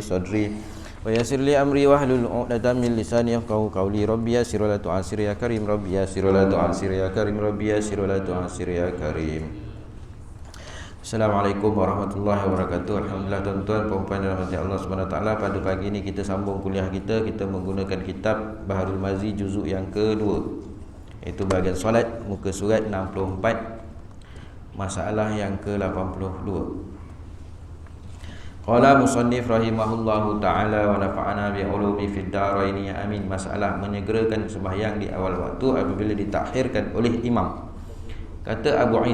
sadri wa yassir li amri wahlul 'uqdatam min lisani yafqahu qawli. Rabbi yassir wa la tu'assir ya karim, Rabbi yassir wa la tu'assir ya karim, Rabbi yassir wa la tu'assir ya karim. Assalamualaikum warahmatullahi wabarakatuh. Alhamdulillah tuan-tuan puan-puan dan rahmati Allah Subhanahu wa taala, pada pagi ini kita sambung kuliah kita menggunakan kitab Baharul Mazi juzuk yang kedua, iaitu bahagian solat, muka surat 64, masalah yang ke-82. Qala musannif rahimahullahu ta'ala wa nafa'ana bi'ulumi fid daraini amin. Masalah menyegerakan sembahyang di awal waktu apabila ditakhirkan oleh imam. Kata Abu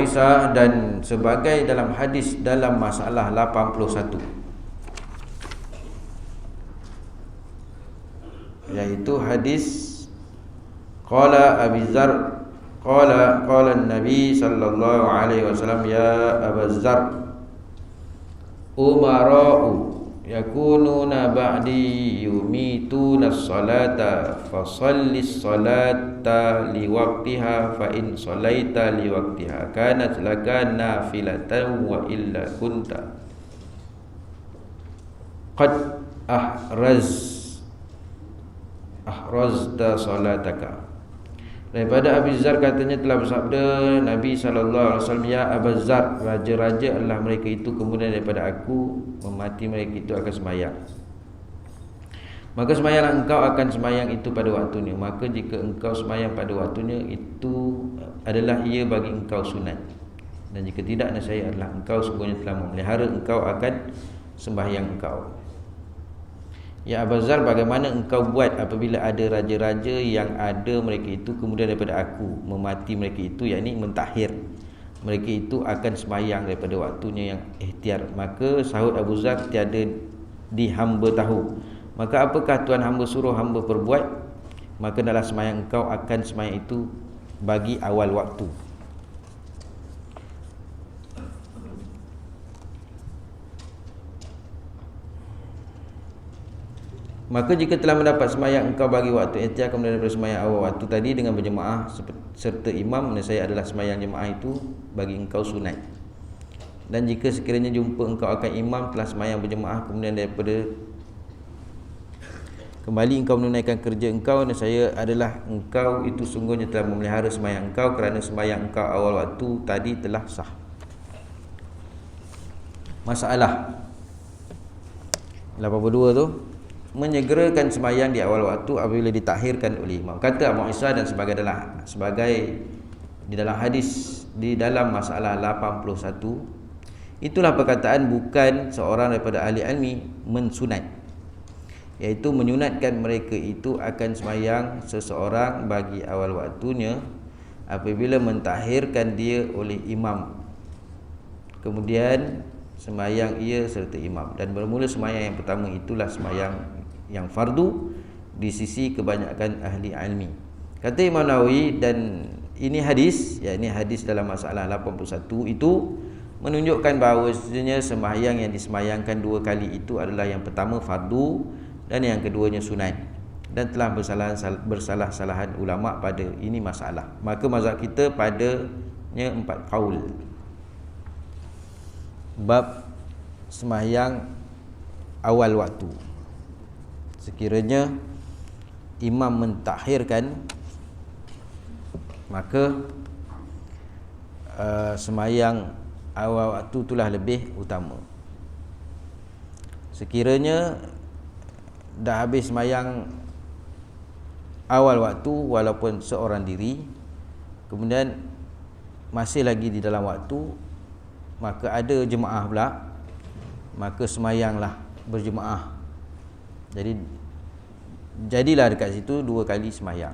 Isa, dan sebagai dalam hadis dalam masalah 81, yaitu hadis qala Abi Dzar qala Nabi sallallahu alaihi wasallam, ya Abu Dzar, umara'u yakununa ba'di yumituna as-salata fasalli as-salata liwaqtiha fa in salaita liwaqtiha kanat laka nafilatan wa illa kunta qad ahrazta salataka. Daripada Abi Dzar katanya telah bersabda Nabi SAW, ya Abu Dzar, raja-raja adalah mereka itu, kemudian daripada aku memati mereka itu akan sembahyang. Maka sembahyanglah engkau akan sembahyang itu pada waktunya. Maka jika engkau sembahyang pada waktunya, itu adalah ia bagi engkau sunat. Dan jika tidak, nescaya adalah engkau sungguhnya telah memelihara engkau akan sembahyang engkau. Ya Abu Dzar, bagaimana engkau buat apabila ada raja-raja yang ada mereka itu, kemudian daripada aku memati mereka itu, yakni mentakhir mereka itu akan sembahyang daripada waktunya yang ikhtiar. Maka sahut Abu Dzar, tiada di hamba tahu. Maka apakah Tuhan hamba suruh hamba perbuat? Maka dalam sembahyang engkau akan sembahyang itu bagi awal waktu. Maka jika telah mendapat sembahyang engkau bagi waktu ikhtiar, kemudian daripada sembahyang awal waktu tadi dengan berjemaah serta imam, nescaya adalah sembahyang jemaah itu bagi engkau sunat. Dan jika sekiranya jumpa engkau akan imam telah sembahyang berjemaah, kemudian daripada kembali engkau menunaikan kerja engkau, nescaya adalah engkau itu sungguhnya telah memelihara sembahyang engkau, kerana sembahyang engkau awal waktu tadi telah sah. Masalah 82 tu, menyegerakan sembahyang di awal waktu apabila ditakhirkan oleh imam. Kata Abu Isa, dan sebagai di dalam hadis di dalam masalah 81, itulah perkataan bukan seorang daripada ahli ilmi mensunat, iaitu menyunatkan mereka itu akan sembahyang seseorang bagi awal waktunya apabila mentakhirkan dia oleh imam, kemudian sembahyang ia serta imam. Dan bermula sembahyang yang pertama itulah sembahyang yang fardu di sisi kebanyakan ahli ilmi. Kata Imam Nawawi, dan ini hadis, yakni hadis dalam masalah 81 itu menunjukkan bahawasanya sembahyang yang disembahyangkan dua kali itu adalah yang pertama fardu dan yang keduanya sunat, dan telah bersalah-salahan ulama pada ini masalah. Maka mazhab kita padanya 4 qaul bab sembahyang awal waktu. Sekiranya imam mentakhirkan, maka sembahyang awal waktu itulah lebih utama. Sekiranya dah habis sembahyang awal waktu walaupun seorang diri, kemudian masih lagi di dalam waktu, maka ada jemaah pula, maka sembahyanglah berjemaah. Jadilah dekat situ 2 kali sembahyang.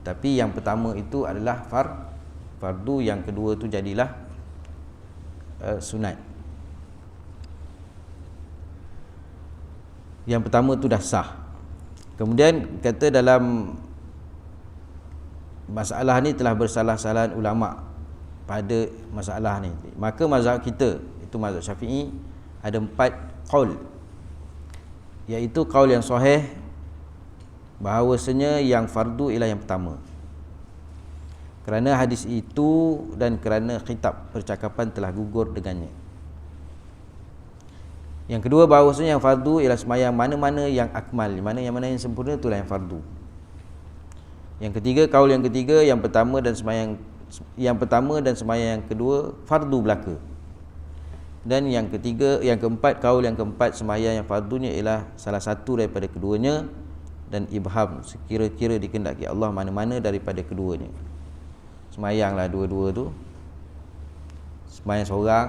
Tapi yang pertama itu adalah fardu, yang kedua tu jadilah sunat. Yang pertama tu dah sah. Kemudian kata dalam masalah ni telah bersalah-salahan ulama pada masalah ni. Maka mazhab kita, itu mazhab Syafi'i, ada 4 qaul, iaitu qaul yang sahih bahawasanya yang fardu ialah yang pertama. Kerana hadis itu dan kerana khitab percakapan telah gugur dengannya. Yang kedua, bahawasanya yang fardu ialah sembahyang mana-mana yang akmal, mana yang sempurna itulah yang fardu. Yang ketiga, kaul yang ketiga, yang pertama dan sembahyang yang kedua fardu belaka. Dan yang ketiga, yang keempat, kaul yang keempat, sembahyang yang fardunya ialah salah satu daripada keduanya, dan ibham sekira-kira dikehendaki Allah mana-mana daripada keduanya. Sembahyanglah dua-dua tu, sembahyang seorang,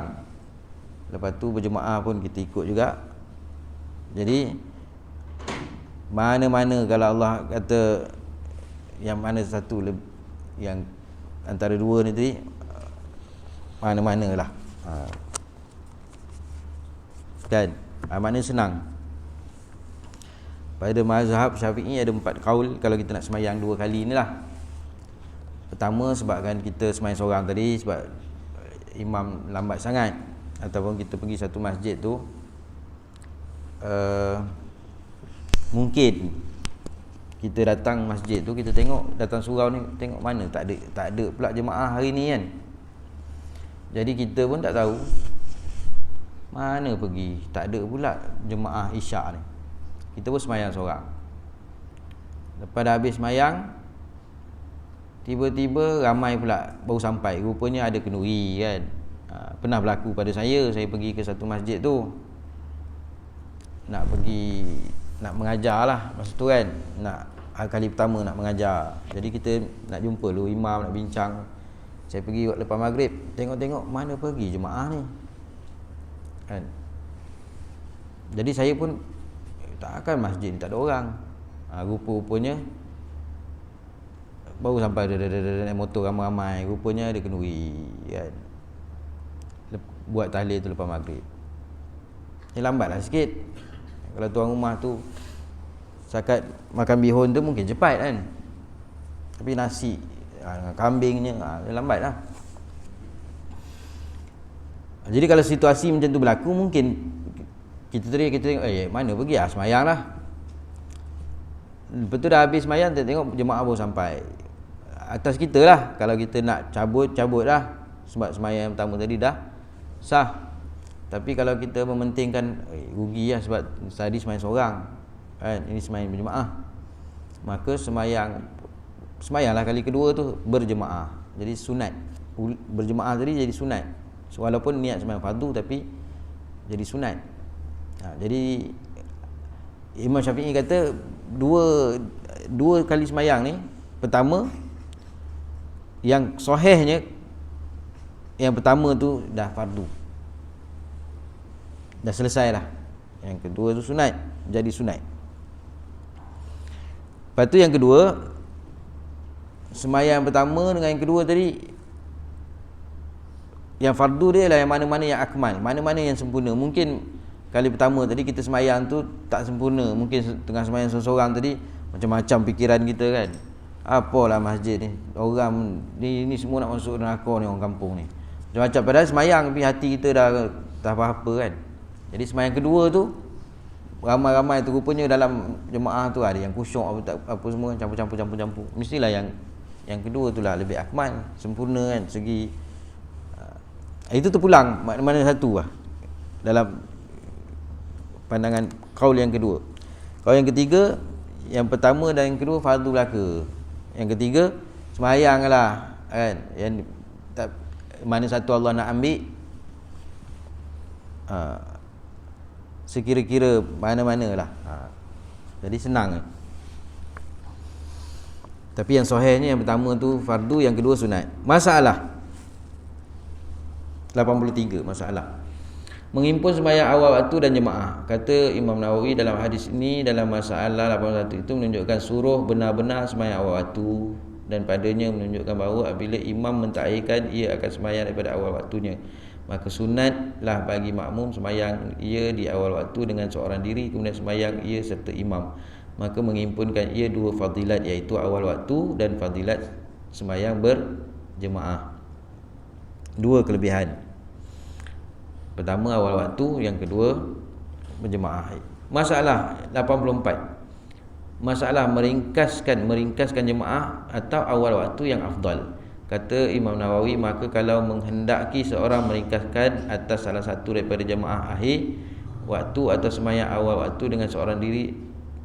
lepas tu berjemaah pun kita ikut juga. Jadi mana-mana kalau Allah kata yang mana satu yang antara dua ni tadi, mana-manalah. Kan? Maknanya senang. Pada mazhab Syafi'i ada 4 kaul kalau kita nak sembahyang 2 kali ni lah. Pertama, sebabkan kita sembahyang seorang tadi sebab imam lambat sangat, ataupun kita pergi satu masjid tu mungkin kita datang masjid tu, kita tengok datang surau ni, tengok mana tak ada pula jemaah hari ni kan. Jadi kita pun tak tahu mana pergi, tak ada pula jemaah isyak ni. Kita pun sembahyang seorang. Lepas dah habis sembahyang, tiba-tiba ramai pula baru sampai. Rupanya ada kenduri kan. Pernah berlaku pada saya pergi ke satu masjid tu, nak mengajar lah masa tu kan, kali pertama nak mengajar. Jadi kita nak jumpa dulu imam, nak bincang. Saya pergi lepas maghrib, tengok-tengok mana pergi jemaah ni kan. Jadi saya pun takkan masjid ni tak ada orang. Rupa-rupanya baru sampai naik motor ramai-ramai, rupanya ada kenduri kan. Buat tahlil tu lepas maghrib. Lambatlah sikit. Kalau tuan rumah tu sakat makan bihun tu mungkin cepat kan. Tapi nasi kambingnya lambatlah. Jadi kalau situasi macam tu berlaku, mungkin kita tengok mana pergi sembahyang lah. Lepas tu dah habis sembahyang, tengok jemaah baru sampai. Atas kita lah. Kalau kita nak cabut lah, sebab sembahyang pertama tadi dah sah. Tapi kalau kita mementingkan rugi lah sebab tadi sembahyang seorang kan, ini sembahyang berjemaah, maka sembahyanglah kali kedua tu berjemaah. Jadi sunat. Berjemaah tadi jadi sunat. So, walaupun niat sembahyang fardu tapi jadi sunat. Jadi Imam Syafi'i kata dua kali sembahyang ni, pertama yang sahihnya yang pertama tu dah fardu, dah selesai lah. Yang kedua tu sunat, jadi sunat. Lepas tu yang kedua, sembahyang pertama dengan yang kedua tadi, yang fardu dia lah yang mana-mana yang akmal, mana-mana yang sempurna. Mungkin kali pertama tadi kita sembahyang tu tak sempurna, mungkin tengah sembahyang seorang tadi macam-macam fikiran kita kan. Apalah masjid ni, orang ni semua nak masuk neraka ni, orang kampung ni, macam-macam. Padahal sembahyang tapi hati kita dah apa-apa kan. Jadi sembahyang kedua tu ramai-ramai tu, rupanya dalam jemaah tu ada yang khusyuk apa semua, campur-campur. Mestilah yang kedua tu lah lebih akmal, sempurna kan segi itu terpulang mana satu lah dalam pandangan kaul yang kedua. Kaul yang ketiga, yang pertama dan yang kedua fardu belaka. Yang ketiga sembahyang lah kan, yang tak, mana satu Allah nak ambil, sekira-kira mana-mana lah. Jadi senang. Tapi yang sahihnya yang pertama tu fardu, yang kedua sunat. Masalah 83, masalah menghimpun sembahyang awal waktu dan jemaah. Kata Imam Nawawi dalam hadis ini, dalam masalah 81 itu menunjukkan suruh benar-benar sembahyang awal waktu, dan padanya menunjukkan bahawa apabila imam mentakhirkan ia akan sembahyang daripada awal waktunya, maka sunatlah bagi makmum sembahyang ia di awal waktu dengan seorang diri, kemudian sembahyang ia serta imam. Maka menghimpunkan ia dua fadilat, iaitu awal waktu dan fadilat sembahyang berjemaah. Dua kelebihan. Pertama awal waktu, yang kedua berjemaah. Masalah 84. Masalah meringkaskan jemaah atau awal waktu yang afdal. Kata Imam Nawawi, maka kalau menghendaki seorang meringkaskan atas salah satu daripada jemaah akhir waktu atau sembahyang awal waktu dengan seorang diri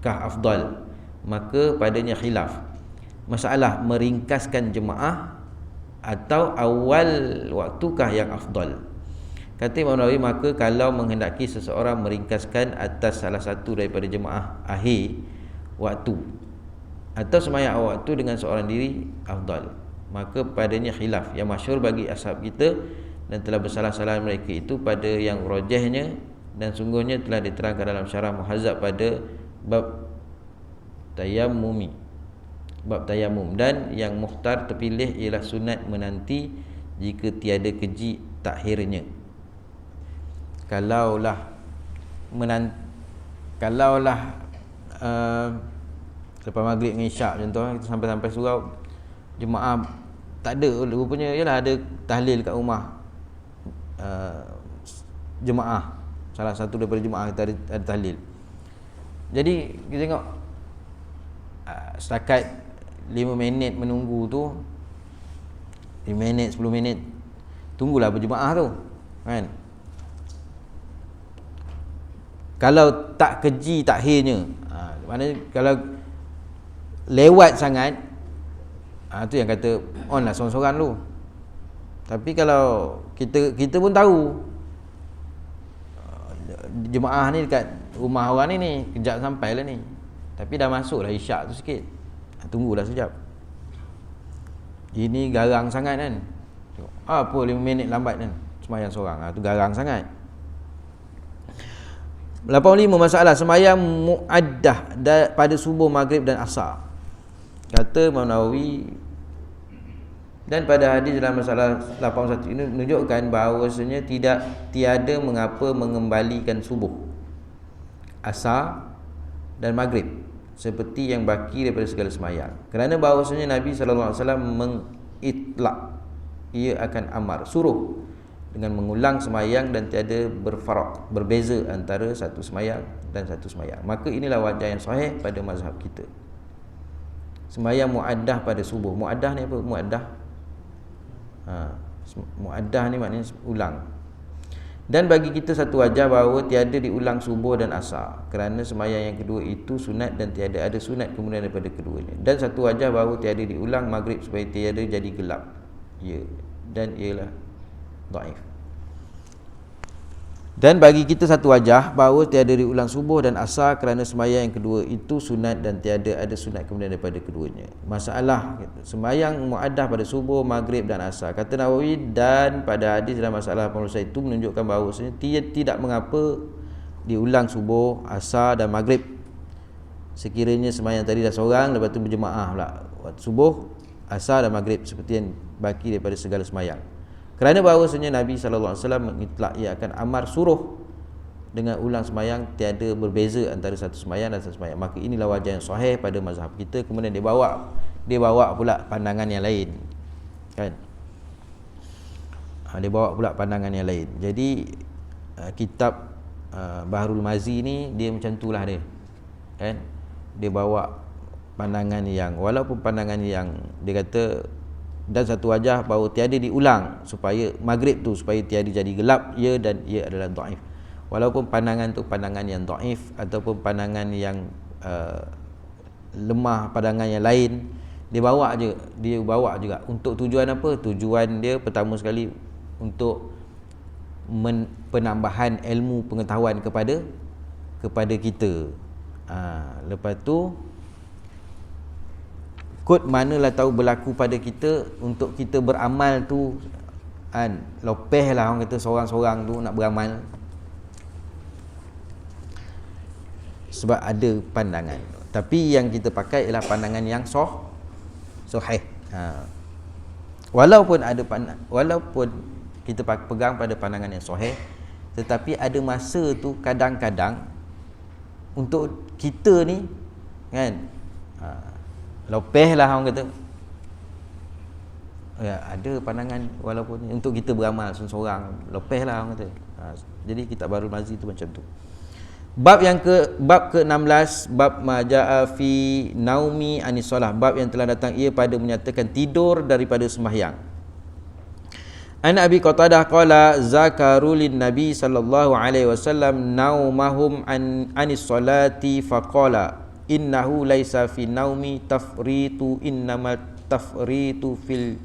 kah afdal, maka padanya khilaf. Masalah meringkaskan jemaah atau awal waktu kah yang afdal. Kata Imam Nawawi, maka kalau menghendaki seseorang meringkaskan atas salah satu daripada jemaah akhir waktu atau sembahyang awal waktu dengan seorang diri afdal, maka padanya khilaf yang masyhur bagi ashab kita, dan telah bersalah-salah mereka itu pada yang rajihnya, dan sungguhnya telah diterangkan dalam syarah Muhazzab pada bab tayammum, dan yang mukhtar terpilih ialah sunat menanti jika tiada keji takhirnya. Kalaulah lepas maghrib dengan isyak contoh, kita sampai surau jemaah tak ada, rupanya ialah ada tahlil kat rumah jemaah, salah satu daripada jemaah kita ada tahlil. Jadi kita tengok setakat 5 minit menunggu tu, 5 minit 10 minit, tunggulah berjemaah tu kan. Kalau tak keji takhirnya, maknanya kalau lewat sangat, tu yang kata on lah sorang-sorang tu. Tapi kalau kita pun tahu jemaah ni dekat rumah orang ni kejap sampai lah ni, tapi dah masuk dah isyak tu sikit, tunggulah sekejap. Ini garang sangat kan, apa 5 minit lambat kan sembahyang seorang, tu garang sangat. 85, masalah sembahyang muaddah pada subuh, maghrib dan asar. Kata Imam Nawawi, dan pada hadis dalam masalah 81 ini menunjukkan bahawasanya tiada mengapa mengembalikan subuh, asar dan maghrib seperti yang baki daripada segala sembahyang, kerana bahawasanya Nabi sallallahu alaihi wasallam mengitlaq, ia akan amar, suruh dengan mengulang sembahyang dan tiada berfaraq, berbeza antara satu sembahyang dan satu sembahyang. Maka inilah wajah yang sahih pada mazhab kita. Sembahyang muaddah pada subuh. Muaddah ni apa? Muaddah ni maknanya ulang. Dan bagi kita satu wajah bahawa tiada diulang subuh dan asar, kerana sembahyang yang kedua itu sunat dan tiada ada sunat kemudian daripada keduanya. Dan satu wajah bahawa tiada diulang maghrib supaya tiada jadi gelap, ya, dan ialah dhaif. Dan bagi kita satu wajah bahawa tiada diulang subuh dan asar, kerana sembahyang yang kedua itu sunat dan tiada ada sunat kemudian daripada keduanya. Masalah sembahyang muaddah pada subuh, maghrib dan asar. Kata Nawawi, dan pada hadis dalam masalah 81 itu menunjukkan bahawasanya tidak mengapa diulang subuh, asar dan maghrib sekiranya sembahyang tadi dah seorang, lepas tu berjemaah pula waktu subuh, asar dan maghrib seperti yang baki daripada segala sembahyang. Kerana bahawasanya Nabi SAW mengitlaq, ia akan amar, suruh dengan ulang sembahyang, tiada berbeza antara satu sembahyang dan satu sembahyang. Maka inilah wajah yang sahih pada mazhab kita. Kemudian dia bawa pula pandangan yang lain kan, dia bawa pula pandangan yang lain. Jadi kitab Bahrul Mazi ni dia macam itulah dia kan, dia bawa pandangan yang, walaupun pandangan yang dia kata dan satu wajah bahawa tiada diulang supaya maghrib tu supaya tiada jadi gelap, ya, dan ia adalah dhaif. Walaupun pandangan tu pandangan yang dhaif ataupun pandangan yang lemah, pandangan yang lain, dia bawa juga untuk tujuan apa? Tujuan dia pertama sekali untuk penambahan ilmu pengetahuan kepada kita. Lepas tu kot manalah tahu berlaku pada kita untuk kita beramal tu kan, lopeh lah orang kata seorang-seorang tu nak beramal, sebab ada pandangan. Tapi yang kita pakai ialah pandangan yang sahih. Walaupun kita pegang pada pandangan yang sahih, tetapi ada masa tu kadang-kadang untuk kita ni kan, lopeh lah orang kata, ya, ada pandangan walaupun untuk kita beramal seorang-seorang, lopeh lah orang kata. Jadi kitab Bahrul Mazi tu macam tu. Bab ke-16, bab majaa fi naumi anis solah, bab yang telah datang ia pada menyatakan tidur daripada sembahyang. An Abi Qatadah qala zakaru lin Nabi sallallahu alaihi wasallam naumahum anis salati faqala innahu laisa fi naumi tafritu innamal tafritu fil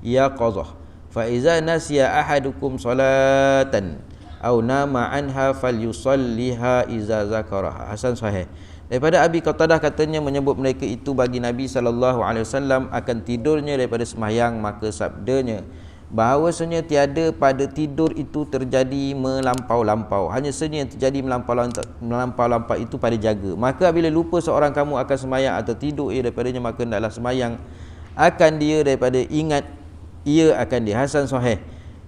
yaqazah fa iza nasiya ahadukum salatan au nama anha falyusalliha iza zakaraha. Hasan sahih. Daripada Abi Qatadah katanya menyebut mereka itu bagi Nabi sallallahu alaihi wasallam akan tidurnya daripada sembahyang, maka sabdanya bahawasanya tiada pada tidur itu terjadi melampau-lampau, hanya saja yang terjadi melampau-lampau itu pada jaga. Maka bila lupa seorang kamu akan sembahyang atau tidur ia daripadanya, maka hendaklah sembahyang akan dia daripada ingat ia akan dia. Hasan sahih.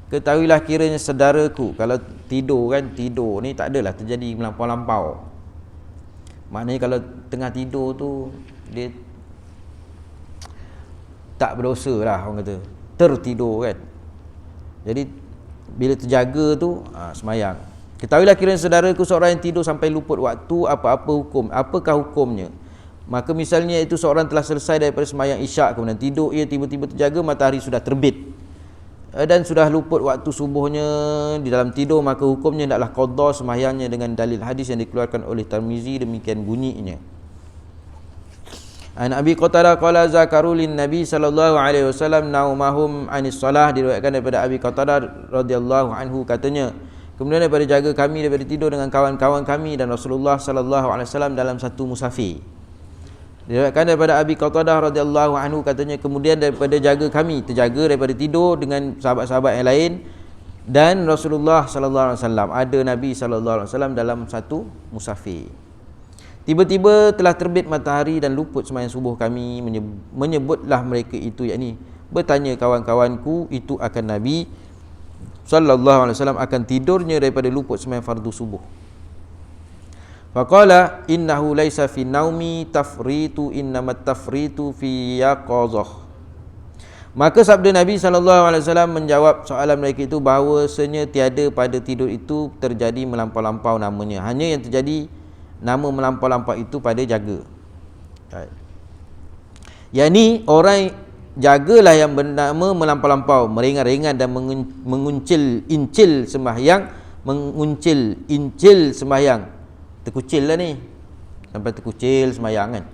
Ketahuilah kiranya saudaraku, kalau tidur ni tak adalah terjadi melampau-lampau. Maknanya kalau tengah tidur tu dia tak berdosa lah, orang kata tertidur kan. Jadi bila terjaga tu sembahyang. Ketahuilah kiranya saudaraku seorang yang tidur sampai luput waktu apa-apa hukum. Apakah hukumnya? Maka misalnya itu seorang telah selesai daripada sembahyang isyak, kemudian tidur ia tiba-tiba terjaga matahari sudah terbit dan sudah luput waktu subuhnya di dalam tidur, maka hukumnya hendaklah qada sembahyangnya dengan dalil hadis yang dikeluarkan oleh Tirmizi, demikian bunyinya. An Abi Qatadah qala zakaru lin Nabi sallallahu alaihi wasallam naumahum anis salah, diriwayatkan daripada Abi Qatadah radhiyallahu anhu katanya, kemudian daripada jaga kami daripada tidur dengan kawan-kawan kami dan Rasulullah sallallahu alaihi wasallam dalam satu musafir. Diriwayatkan daripada Abi Qatadah radhiyallahu anhu katanya, kemudian daripada jaga kami, terjaga daripada tidur dengan sahabat-sahabat yang lain dan Rasulullah sallallahu alaihi wasallam, ada Nabi sallallahu alaihi wasallam dalam satu musafir. Tiba-tiba telah terbit matahari dan luput sembahyang subuh kami, menyebutlah mereka itu, yakni bertanya kawan-kawanku itu akan Nabi sallallahu alaihi wasallam akan tidurnya daripada luput sembahyang fardu subuh. Faqala innahu laisa fi naumi tafritu innamat tafritu fi yaqazah. Maka sabda Nabi sallallahu alaihi wasallam menjawab soalan mereka itu bahawasanya tiada pada tidur itu terjadi melampau-lampau namanya, hanya yang terjadi nama melampau-lampau itu pada jaga. Yakni orang jagalah yang bernama melampau-lampau, meringan-ringan dan menguncil-incil sembahyang, menguncil-incil sembahyang. Terkucil lah ni, sampai terkucil sembahyang kan.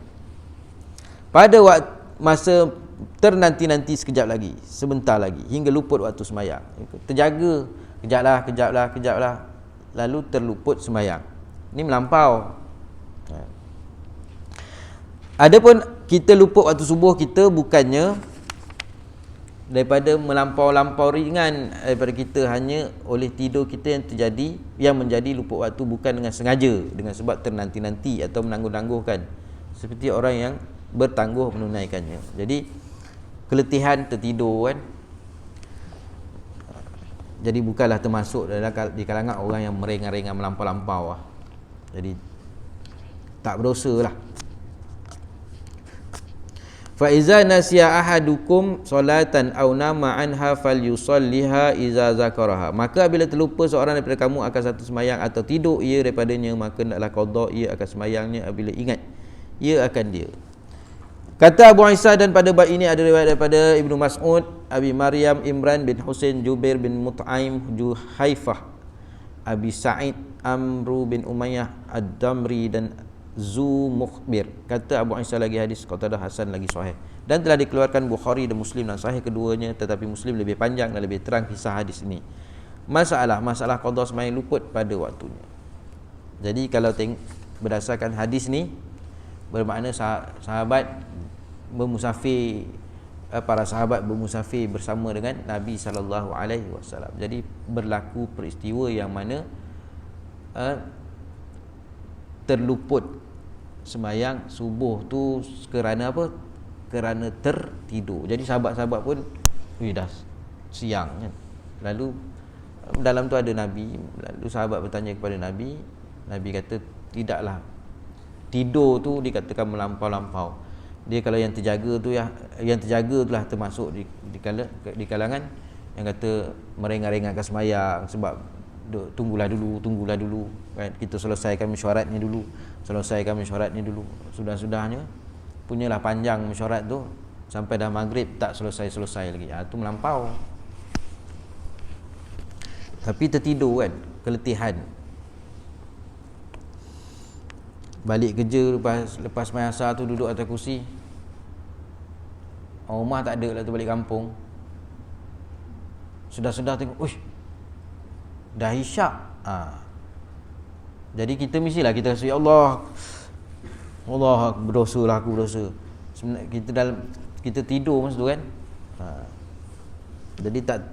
Pada waktu masa ternanti-nanti sekejap lagi, sebentar lagi, hingga luput waktu sembahyang. Terjaga, kejap lah, lalu terluput sembahyang. Ini melampau. Adapun kita luput waktu subuh kita bukannya daripada melampau-lampau ringan daripada kita, hanya oleh tidur kita yang terjadi, yang menjadi luput waktu, bukan dengan sengaja, dengan sebab ternanti-nanti atau menangguh-nangguhkan seperti orang yang bertangguh menunaikannya. Jadi keletihan tertidur kan, jadi bukanlah termasuk di kalangan orang yang meringan-ringan melampau-lampau lah. Jadi tak berdosa lah. Fa iza nasiya ahadukum salatan aw nama anha falyusalliha iza zakaraha. Maka bila terlupa seorang daripada kamu akan satu sembahyang atau tidur ia daripadanya, maka hendaklah qada ia akan sembahyangnya apabila ingat ia akan dia. Kata Abu Isa, dan pada bab ini ada riwayat daripada Ibnu Mas'ud, Abi Maryam, Imran bin Husain, Jubair bin Mut'aim, Juhaifah, Abi Sa'id, Amru bin Umayyah Ad-Damri dan Zu Mukhbir. Kata Abu Isa lagi hadis Qatadah hasan lagi sahih, dan telah dikeluarkan Bukhari dan Muslim dan sahih keduanya, tetapi Muslim lebih panjang dan lebih terang kisah hadis ini. Masalah qada sembahyang luput pada waktunya. Jadi kalau berdasarkan hadis ni, bermakna sahabat bermusafir, para sahabat bermusafir bersama dengan Nabi sallallahu alaihi wasallam. Jadi berlaku peristiwa yang mana terluput sembahyang subuh tu kerana apa? Kerana tertidur. Jadi sahabat-sahabat pun dah siang kan. Lalu dalam tu ada Nabi, lalu sahabat bertanya kepada Nabi. Nabi kata tidaklah, tidur tu dikatakan melampau-lampau. Dia kalau yang terjaga tu yang terjaga itulah termasuk di kalangan yang kata meringan-ringankan sembahyang, sebab tunggulah dulu kan, kita selesaikan mesyuarat ni dulu, sudah-sudahnya punyalah panjang mesyuarat tu sampai dah maghrib tak selesai lagi. Tu melampau. Tapi tertidur kan, keletihan. Balik kerja lepas main asar tu duduk atas kursi. Orang rumah tak ada lah tu, balik kampung. Sudah tengok, uish, dah isyak. Jadi kita mestilah kita rasa, ya Allah, berdosa. Sebenarnya kita tidur masa tu kan. Jadi tak,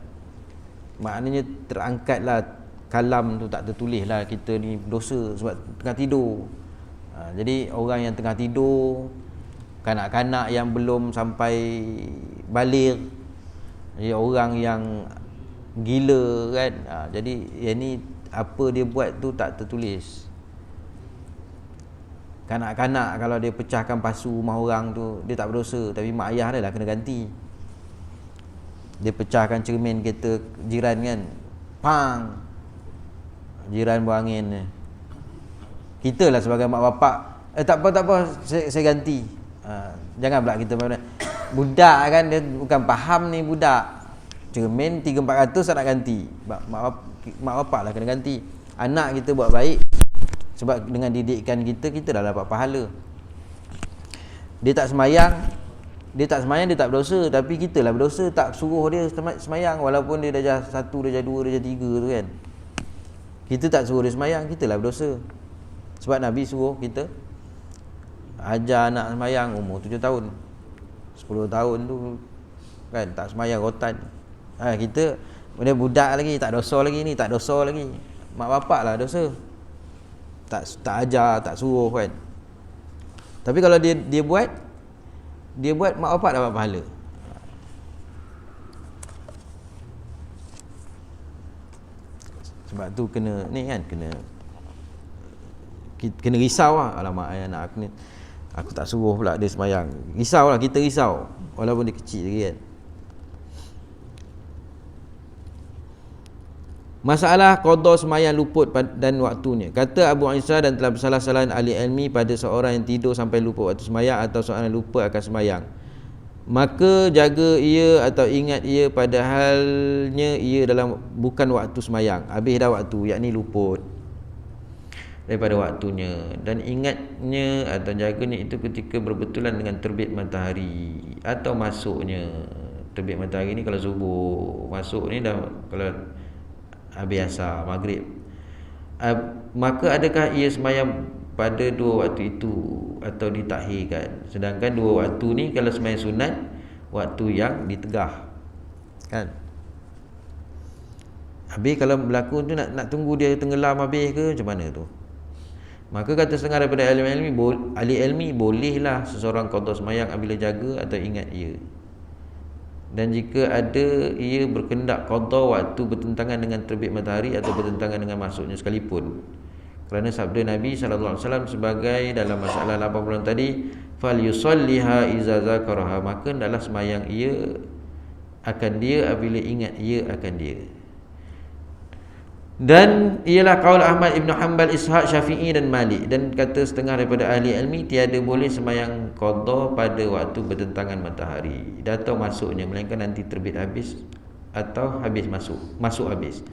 maknanya terangkatlah kalam tu, tak tertulis lah kita ni berdosa sebab tengah tidur. Jadi orang yang tengah tidur, kanak-kanak yang belum sampai balik, jadi orang yang gila kan. Jadi yang ni apa dia buat tu tak tertulis. Kanak-kanak kalau dia pecahkan pasu rumah orang tu, dia tak berdosa, tapi mak ayah dia lah kena ganti. Dia pecahkan cermin kereta jiran kan, pang, jiran buang angin ni, kita lah sebagai mak bapak, tak apa, saya ganti. Jangan pula kita budak kan, dia bukan faham ni budak, cermin 300-400 tak nak ganti. Mak bapak lah kena ganti. Anak kita buat baik, sebab dengan didikan kita dah dapat pahala. Dia tak semayang, dia tak berdosa, tapi kita lah berdosa tak suruh dia semayang. Walaupun dia darjah 1, darjah 2, darjah 3 tu kan, kita tak suruh dia semayang, kita lah berdosa. Sebab Nabi suruh kita ajar anak semayang umur 7 tahun 10 tahun tu kan, tak semayang rotan. Kita dia budak lagi, tak dosa lagi ni, mak bapak lah dosa, tak ajar, tak suruh kan. Tapi kalau dia buat mak bapak dapat pahala. Sebab tu kena ni kan, kena risau lah. Alamak, anak aku ni, aku tak suruh pula dia semayang. Risau lah, kita risau walaupun dia kecil lagi kan. Masalah qada semayang luput dan waktunya. Kata Abu Isa, dan telah bersalah-salahan ahli ilmi pada seorang yang tidur sampai lupa waktu semayang, atau seorang yang lupa akan semayang, maka jaga ia atau ingat ia padahalnya ia dalam bukan waktu semayang, habis dah waktu, yakni luput daripada waktunya, dan ingatnya atau jaganya itu ketika berbetulan dengan terbit matahari atau masuknya. Terbit matahari ni kalau subuh, masuk ni dah kalau habis asar, maghrib. Maka adakah ia semayang pada dua waktu itu atau ditakhirkan? Sedangkan dua waktu ni kalau semayang sunat, waktu yang ditegah kan. Habis kalau berlaku tu nak tunggu dia tenggelam habis ke macam mana tu? Maka kata setengah daripada ahli ilmi bolehlah seseorang qada semayang apabila jaga atau ingat ia. Dan jika ada ia berkendak qada waktu bertentangan dengan terbit matahari atau bertentangan dengan masuknya sekalipun. Kerana sabda Nabi SAW sebagai dalam masalah 80 tadi, fal yusalliha iza zakaraha, maka hendaklah semayang ia akan dia apabila ingat ia akan dia. Dan ialah qaul Ahmad, Ibn Hanbal, Ishaq, Syafi'i dan Malik. Dan kata setengah daripada ahli ilmi, tiada boleh semayang qada pada waktu bertentangan matahari atau masuknya, melainkan nanti terbit habis atau habis masuk habis.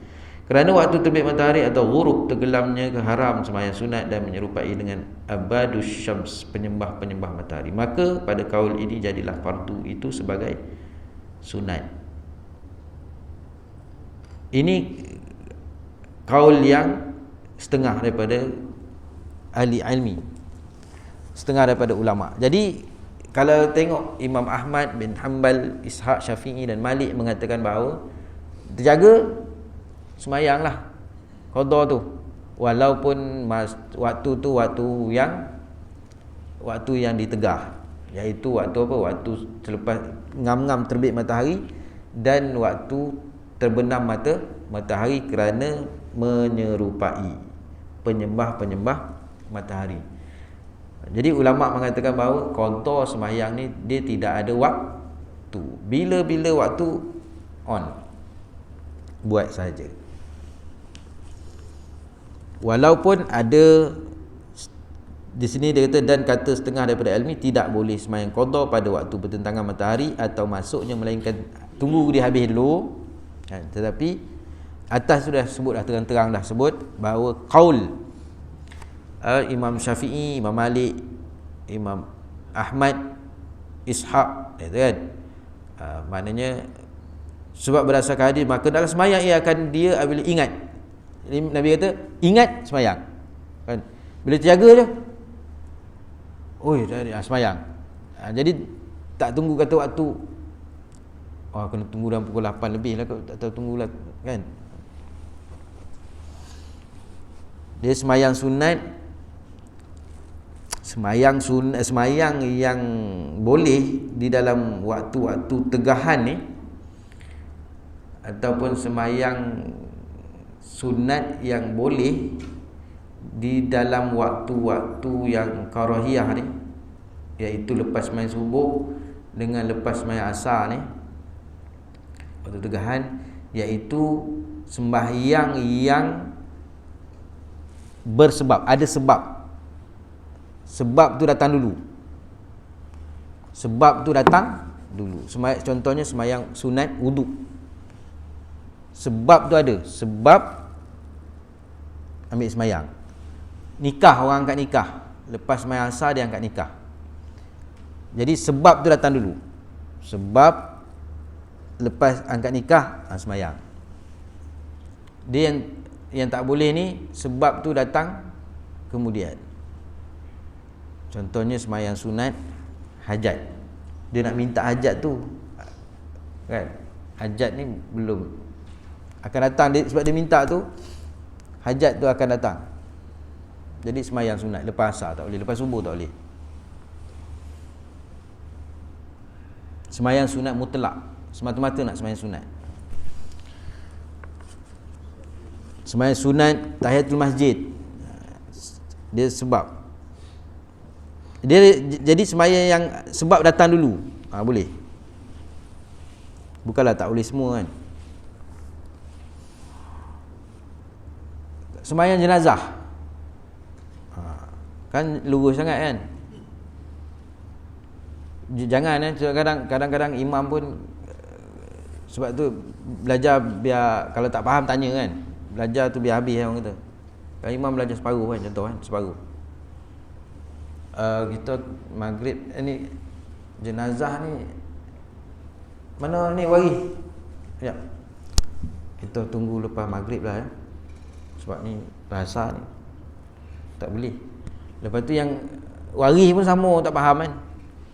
Kerana waktu terbit matahari atau ghurub, tenggelamnya, haram semayang sunat dan menyerupai dengan abadus syams, penyembah-penyembah matahari. Maka pada kaul ini jadilah fardu itu sebagai sunat. Ini kaul yang setengah daripada ahli ilmi, setengah daripada ulama. Jadi kalau tengok Imam Ahmad bin Hanbal, Ishaq, Syafi'i dan Malik mengatakan bahawa terjaga semayanglah qada tu, walaupun waktu tu waktu yang ditegah, iaitu waktu apa? Waktu selepas ngam-ngam terbit matahari dan waktu terbenam matahari, kerana menyerupai penyembah-penyembah matahari. Jadi ulama mengatakan bahawa qada semayang ni dia tidak ada waktu. Bila-bila waktu on, buat saja. Walaupun ada di sini dia kata, dan kata setengah daripada ilmi tidak boleh sembahyang qada pada waktu bertentangan matahari atau masuknya, melainkan tunggu dia habis dulu. Tetapi atas sudah sebut dah, terang-terang dah sebut bahawa qaul Imam Syafi'i, Imam Malik, Imam Ahmad, Ishaq, kan, maknanya sebab berdasarkan hadis, maka dalam sembahyang ia akan dia apabila ingat. Nabi kata ingat sembahyang, kan, bila terjaga je, dah sembahyang. Jadi tak tunggu kata waktu, kena tunggu dalam pukul 8 lebih lah, tak tahu tunggulah, kan. Dia sembahyang sunat, sembahyang yang boleh di dalam waktu-waktu tegahan ni, ataupun sembahyang sunat yang boleh di dalam waktu-waktu yang karahiyah ni, iaitu lepas sembahyang subuh dengan lepas sembahyang asar ni, waktu tegahan, iaitu sembahyang yang bersebab, ada sebab. Sebab tu datang dulu. Sebab tu datang dulu. Contohnya sembahyang sunat wuduk. Sebab tu ada. Sebab ambil sembahyang. Nikah, orang angkat nikah. Lepas sembahyang asar dia angkat nikah. Jadi sebab tu datang dulu. Sebab lepas angkat nikah, sembahyang. Dia yang tak boleh ni, sebab tu datang kemudian. Contohnya sembahyang sunat hajat. Dia nak minta hajat tu, kan, hajat ni belum akan datang dia, sebab dia minta tu, hajat tu akan datang. Jadi sembahyang sunat lepas asar tak boleh, lepas subuh tak boleh. Sembahyang sunat mutlak, semata-mata nak sembahyang sunat. Sembahyang sunat tahiyatul masjid, dia sebab. Jadi sembahyang yang sebab datang dulu, boleh. Bukanlah tak boleh semua, kan. Sembahyang jenazah, kan lurus sangat, kan. Jangan, kadang-kadang imam pun, sebab tu belajar biar, kalau tak faham tanya, kan. Belajar tu biar habis, orang kata. Kalau imam belajar separuh, kan, contoh, kan, separuh. Kita maghrib ni, jenazah ni mana ni waris, sekejap, kita tunggu lepas maghrib lah, ya. Sebab ni bahasa ni tak boleh. Lepas tu yang waris pun sama, tak faham, kan.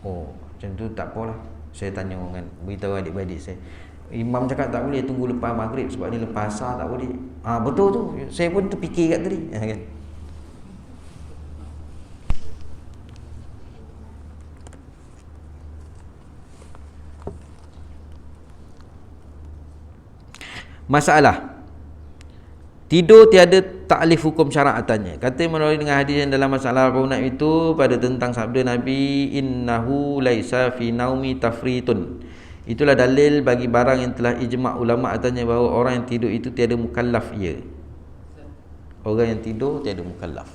Macam tu tak apalah, saya tanya orang, kan, beritahu adik-beradik saya, imam cakap tak boleh tunggu lepas maghrib, sebab ni lepas asar tak boleh. Betul tu, saya pun terfikir kat tadi, kan. Masalah tidur tiada taklif hukum syara'atannya. Kata melalui dengan hadis yang dalam masalah runat itu, pada tentang sabda Nabi, innahu laisa fi naumi tafritun. Itulah dalil bagi barang yang telah ijma' ulama' atasnya, bahawa orang yang tidur itu tiada mukallaf ia. Orang yang tidur tiada mukallaf.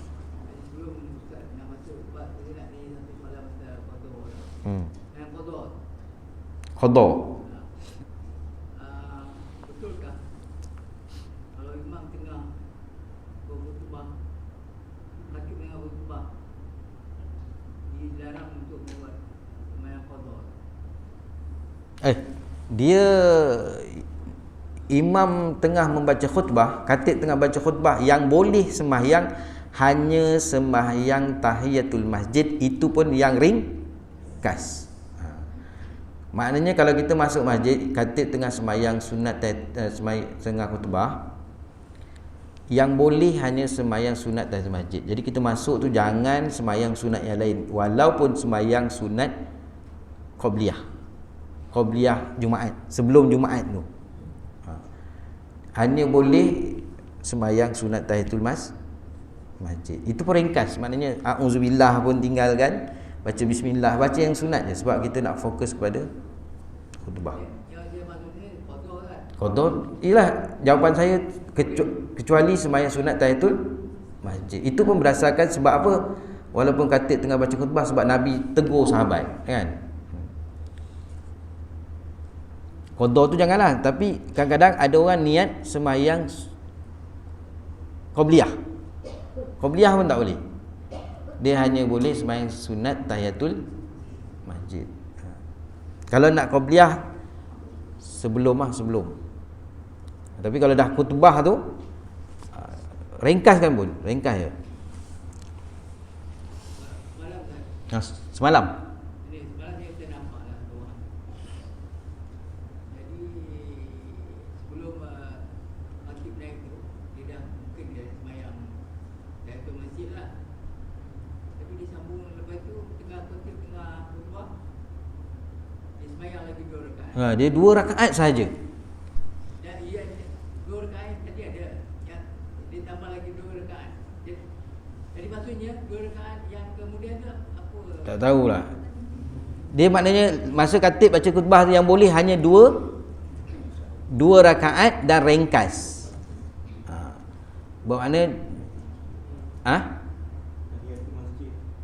Qada. Dia imam tengah membaca khutbah, khatib tengah baca khutbah, yang boleh sembahyang hanya sembahyang tahiyatul masjid, itu pun yang ringkas. Maknanya kalau kita masuk masjid, khatib tengah sembahyang sunat, tengah khutbah, yang boleh hanya sembahyang sunat tahiyatul masjid. Jadi kita masuk tu jangan sembahyang sunat yang lain, walaupun sembahyang sunat qabliyah Jumaat, sebelum Jumaat tu, hanya boleh sembahyang sunat tahiyatul masjid. Itu pun ringkas, maknanya auzubillah pun tinggalkan, baca bismillah, baca yang sunat je, sebab kita nak fokus kepada khutbah. Qada, ialah jawapan saya, kecuali sembahyang sunat tahiyatul masjid. Itu pun berdasarkan sebab apa? Walaupun khatib tengah baca khutbah, sebab Nabi tegur sahabat, kan? Qadha tu janganlah, tapi kadang-kadang ada orang niat sembahyang qabliyah. Qabliyah pun tak boleh. Dia hanya boleh sembahyang sunat tahiyatul masjid. Kalau nak qabliyah sebelum. Tapi kalau dah khutbah tu, ringkaskan pun, ringkas je. Semalam. Dia 2 rakaat saja. Dia 2 rakaat tadi ada yang dia tambah lagi 2 rakaat. Jadi maksudnya 2 rakaat yang kemudian tu apa? Tak tahulah. Dia maknanya masa khatib baca khutbah tu yang boleh hanya 2 rakaat dan ringkas. Bermakna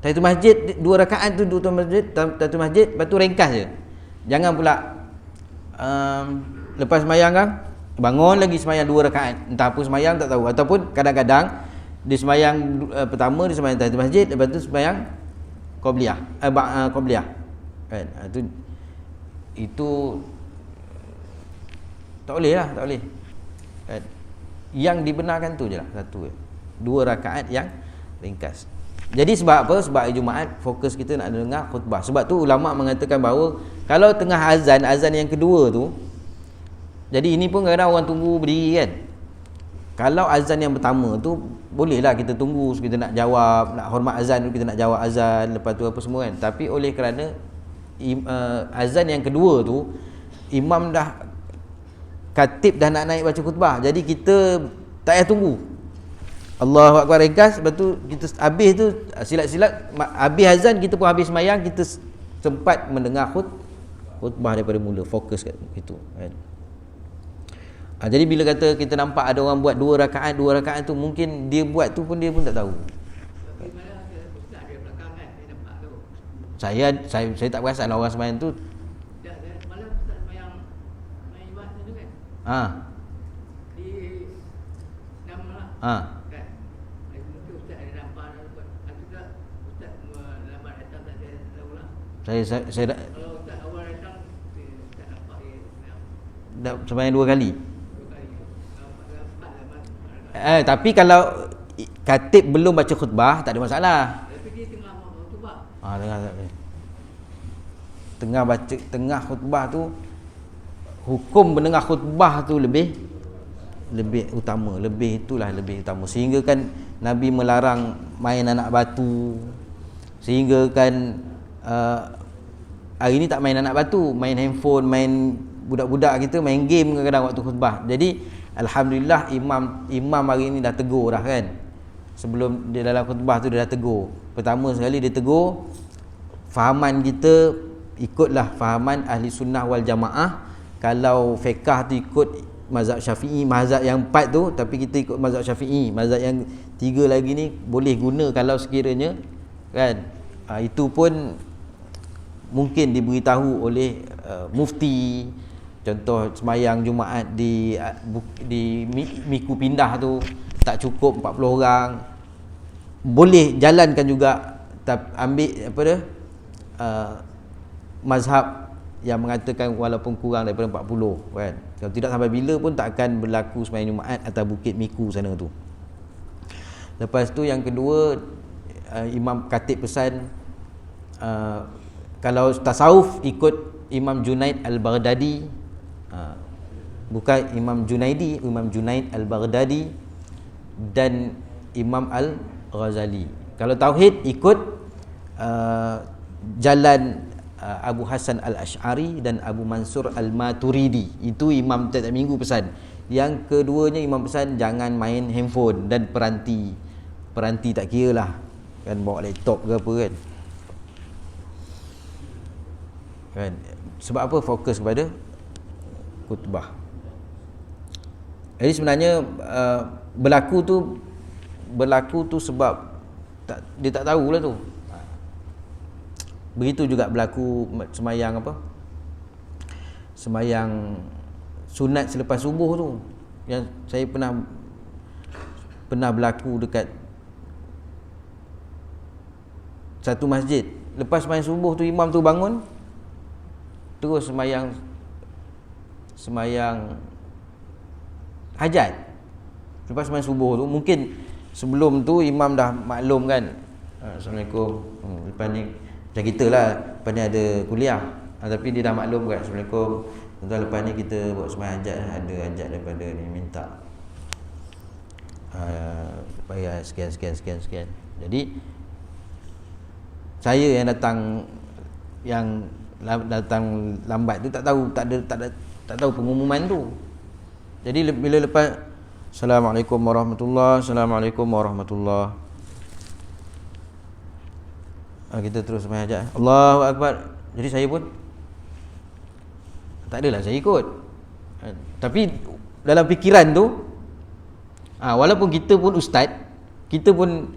tahiyatul masjid 2 rakaat tu tahiyatul masjid, lepas tu ringkas je. Jangan pula lepas sembahyang kan bangun lagi sembahyang 2 rakaat, entah apa sembahyang tak tahu, ataupun kadang-kadang dia sembahyang pertama dia sembahyang tahiyatul masjid, lepas tu sembahyang qabliyah kan. Itu tak boleh lah, tak boleh kan. Yang dibenarkan tu je lah, satu je, 2 rakaat yang ringkas. Jadi sebab apa? Sebab hari Jumaat fokus kita nak dengar khutbah. Sebab tu ulama mengatakan bahawa kalau tengah azan yang kedua tu, jadi ini pun kadang-kadang orang tunggu berdiri kan. Kalau azan yang pertama tu bolehlah kita tunggu, kita nak jawab, nak hormat azan tu, kita nak jawab azan, lepas tu apa semua kan. Tapi oleh kerana azan yang kedua tu imam dah, khatib dah nak naik baca khutbah, jadi kita tak payah tunggu. Allahu Akbar ringkas, lepas tu kita habis tu silat-silat, habis azan kita pun habis sembahyang, kita sempat mendengar khutbah daripada mula, fokus kat itu kan. Jadi bila kata kita nampak ada orang buat 2 rakaat tu, mungkin dia buat tu pun dia pun tak tahu. Saya tak perasan orang sembahyang tu. Malam Ustaz sembahyang main Jumaat tu kan. Di 6 malam. Saya Kalau tak awal datang, tak nampak dia dah sembahyang 2 kali. Tapi kalau khatib belum baca khutbah tak ada masalah. Tapi dia tengah khutbah. Tengah khutbah tu, hukum mendengar khutbah tu lebih utama, lebih utama. Sehingga kan Nabi melarang main anak batu, sehingga kan hari ni tak main anak batu, main handphone, main budak-budak kita main game kadang-kadang waktu khutbah. Jadi alhamdulillah imam hari ni dah tegur dah kan. Sebelum dia dalam khutbah tu dia dah tegur. Pertama sekali dia tegur, fahaman kita ikutlah fahaman ahli sunnah wal jamaah. Kalau fiqh tu ikut mazhab Syafi'i, mazhab yang 4 tu, tapi kita ikut mazhab Syafi'i. Mazhab yang 3 lagi ni boleh guna kalau sekiranya kan. Itu pun mungkin diberitahu oleh mufti. Contoh sembahyang Jumaat di Miku Pindah tu tak cukup 40 orang, boleh jalankan juga, ambil apa dia mazhab yang mengatakan walaupun kurang daripada 40 kan. Kalau tidak sampai bila pun tak akan berlaku sembahyang Jumaat atas Bukit Miku sana tu. Lepas tu yang kedua, imam khatib pesan kalau tasawuf ikut Imam Junaid Al-Baghdadi, bukan Imam Junaidi, Imam Junaid Al-Baghdadi dan Imam Al-Ghazali. Kalau tauhid ikut jalan Abu Hasan Al-Ash'ari dan Abu Mansur Al-Maturidi. Itu imam tiap-tiap minggu pesan. Yang keduanya imam pesan jangan main handphone dan peranti tak kira lah kan, bawa laptop ke apa kan. Sebab apa? Fokus kepada khutbah. Jadi sebenarnya berlaku tu berlaku tu sebab dia tak tahulah tu. Begitu juga berlaku semayang apa? Semayang sunat selepas subuh tu. Yang saya pernah berlaku dekat satu masjid. Lepas semayang subuh tu imam tu bangun, terus semayang hajat. Lepas semayang subuh tu, mungkin sebelum tu imam dah maklum kan, Assalamualaikum, lepas ni macam kita lah, lepas ni ada kuliah, tapi dia dah maklum kan, Assalamualaikum tuan, lepas ni kita buat semayang hajat, ada hajat daripada ni, minta bayar sekian. Jadi saya yang datang lambat tu tak tahu pengumuman tu. Jadi bila lepas Assalamualaikum warahmatullahi, kita terus sembahyang hajat. Allahu Akbar. Jadi saya pun tak adalah saya ikut. Tapi dalam fikiran tu, walaupun kita pun ustaz, kita pun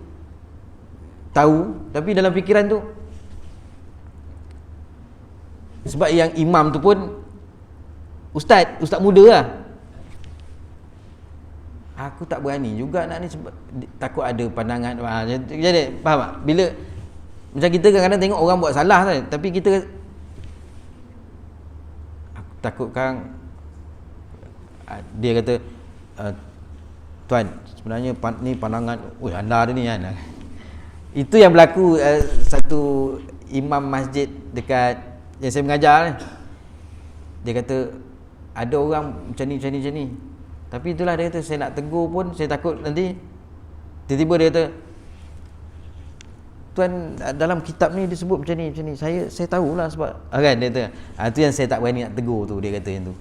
tahu, tapi dalam fikiran tu, sebab yang imam tu pun ustaz muda lah, aku tak berani juga nak ni sebab takut ada pandangan. Jadi faham tak? Bila macam kita kadang-kadang tengok orang buat salah kan, tapi kita aku takutkan dia kata tuan sebenarnya ni pandangan anda ada ni kan. Itu yang berlaku satu imam masjid dekat yang saya mengajar ni. Dia kata ada orang macam ni. Tapi itulah dia kata, saya nak tegur pun saya takut nanti tiba-tiba dia kata, tuan dalam kitab ni disebut macam ni. Saya tahulah sebab kan dia kata, itu yang saya tak berani nak tegur tu, dia kata yang tu.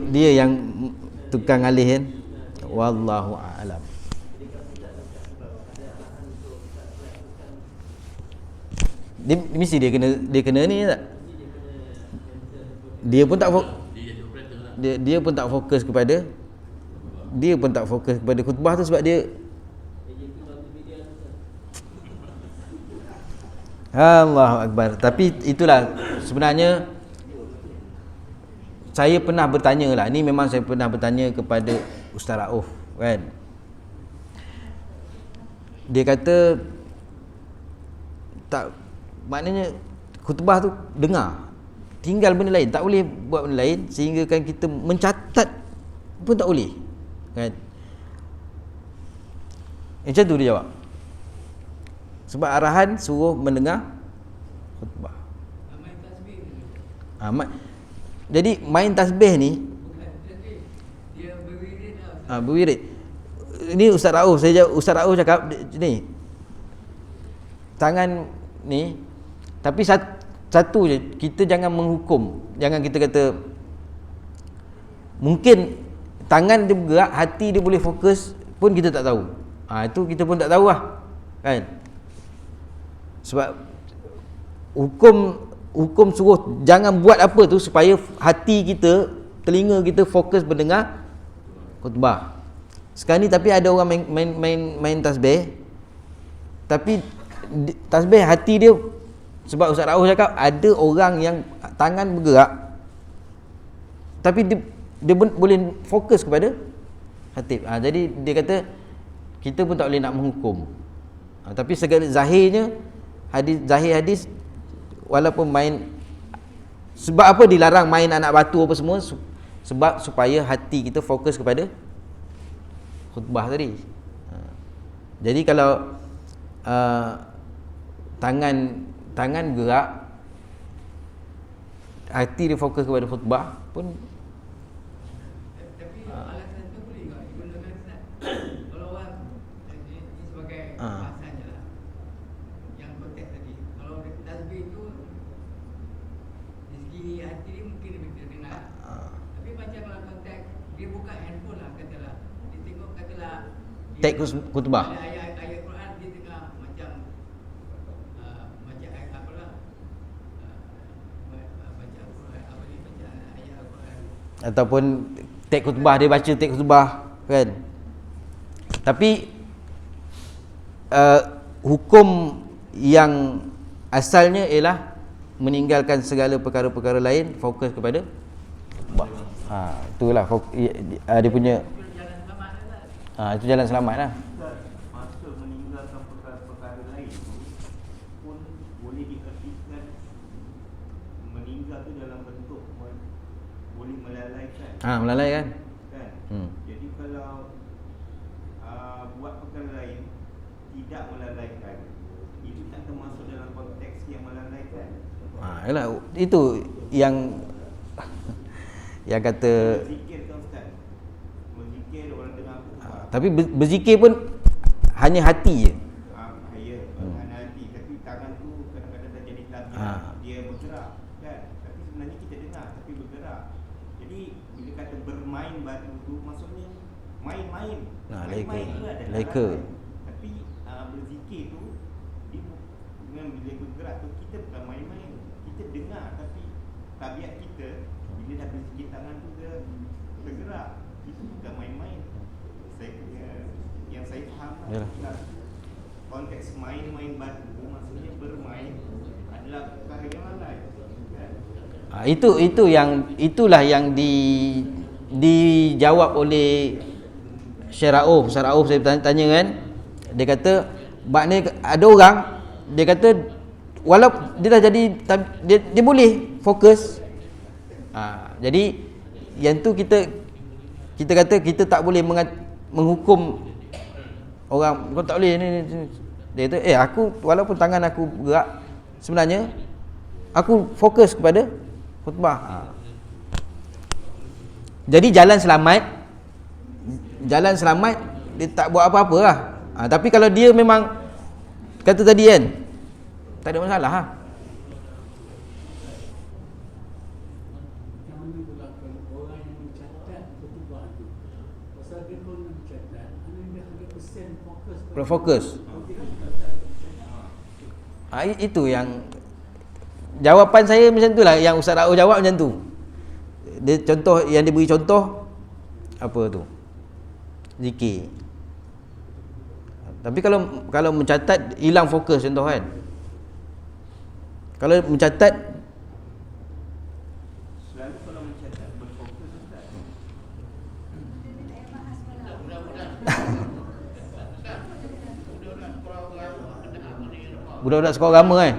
Dia yang tukang alih kan. Wallahu a'lam. Dia mesti dia kena ni tak? Dia pun tak fokus kepada khutbah tu sebab dia Allahu Akbar. Tapi itulah sebenarnya saya pernah bertanya lah, ni memang saya pernah bertanya kepada Ustaz Rauf kan. Dia kata tak, maknanya khutbah tu dengar, tinggal benda lain, tak boleh buat benda lain, sehingga kan kita mencatat pun tak boleh kan. Macam tu dia jawab. Sebab arahan suruh mendengar khutbah. Jadi main tasbih ni dia berwirid. Ini Ustaz Rauf, Ustaz Rauf cakap ni tangan ni, tapi satu je, kita jangan menghukum. Jangan kita kata mungkin tangan dia bergerak, hati dia boleh fokus pun kita tak tahu. Itu kita pun tak tahu lah kan. Sebab hukum suruh jangan buat apa tu supaya hati kita, telinga kita fokus mendengar khutbah. Sekarang ni tapi ada orang main tasbih, tapi tasbih hati dia, sebab Ustaz Rauf cakap ada orang yang tangan bergerak tapi dia boleh fokus kepada hati. Jadi dia kata kita pun tak boleh nak menghukum. Tapi segala zahirnya hadis walaupun main, sebab apa dilarang main anak batu apa semua, sebab supaya hati kita fokus kepada khutbah tadi. Jadi kalau tangan gerak, hati dia fokus kepada khutbah pun. Tapi alasan tu boleh tak digunakan Ustaz? Kalau orang ini sebagai bahasan je lah, yang konteks tadi, kalau tasbih tu dari segi hati dia teks khutbah. Ada ayat-ayat Quran dia tengah macam ayat apalah, baca Quran apa ni, baca ayat Quran Ataupun teks khutbah, dia baca teks khutbah kan. Tapi hukum yang asalnya ialah meninggalkan segala perkara-perkara lain, fokus kepada khutbah. Itulah dia punya jalan selamat lah. itu jalan selamat lah. Masa meninggalkan perkara-perkara lain tu pun boleh diertikan meninggal tu dalam bentuk boleh melalaikan. Melalaikan. Kan? Jadi kalau buat perkara lain tidak melalaikan, itu tak termasuk dalam konteks yang melalaikan. Yalah, itu yang yang kata Berzikir kan Ustaz? Berzikir orang dengar khutbah. tapi berzikir pun hanya hati je. Ya, hanya hati. Tapi tangan tu kadang-kadang dah jadi tabiat. Dia bergerak kan. Tapi sebenarnya kita dengar tapi bergerak. Jadi bila kata bermain batu tu maksudnya main-main. Main-main tu adalah leka. Tapi berzikir tu dia dengan bila bergerak tu kita bukan main-main. Kita dengar tapi tabiat kita bila dah berzikir tangan tu dia bergerak. Itu bukan main-main. Yang saya faham lah, konteks main-main batu maksudnya bermain adalah perkara yang lalai kan? Itulah yang dijawab oleh Syekh Rauf. Syekh Rauf saya tanya kan, dia kata maknanya ada orang dia kata walaupun dia dah jadi dia boleh fokus. Jadi yang tu kita kata kita tak boleh menghukum orang, kau tak boleh ni. Dia kata aku walaupun tangan aku gerak, sebenarnya aku fokus kepada khutbah. Jadi jalan selamat dia tak buat apa-apa lah. Tapi kalau dia memang kata tadi kan, tak ada masalah lah. Fokus. Itu yang jawapan saya macam tu lah. Yang Ustaz Rauf jawab macam tu. Dia contoh yang dia beri contoh apa tu? Zikir. Tapi kalau mencatat hilang fokus contoh kan. Kalau mencatat selalu kalau mencatat berfokus Ustaz. budak-budak sekolah agama kan.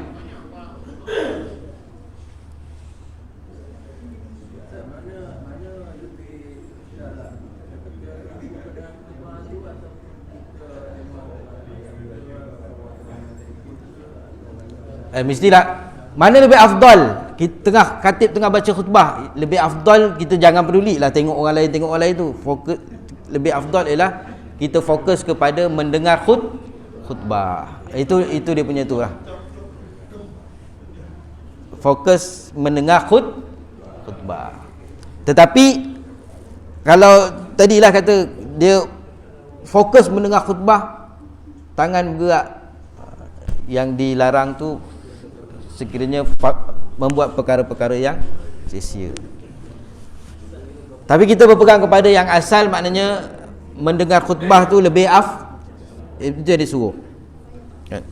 Mestilah mana lebih afdal, kita khatib tengah baca khutbah, lebih afdal kita jangan pedulilah tengok orang lain tu. Fokus lebih afdal ialah kita fokus kepada mendengar khutbah. Itu dia punya tu lah. Fokus mendengar khutbah. Tetapi kalau tadilah kata dia fokus mendengar khutbah, tangan bergerak, yang dilarang tu sekiranya membuat perkara-perkara yang sia-sia. Tapi kita berpegang kepada yang asal, maknanya mendengar khutbah tu lebih itu yang disuruh kan?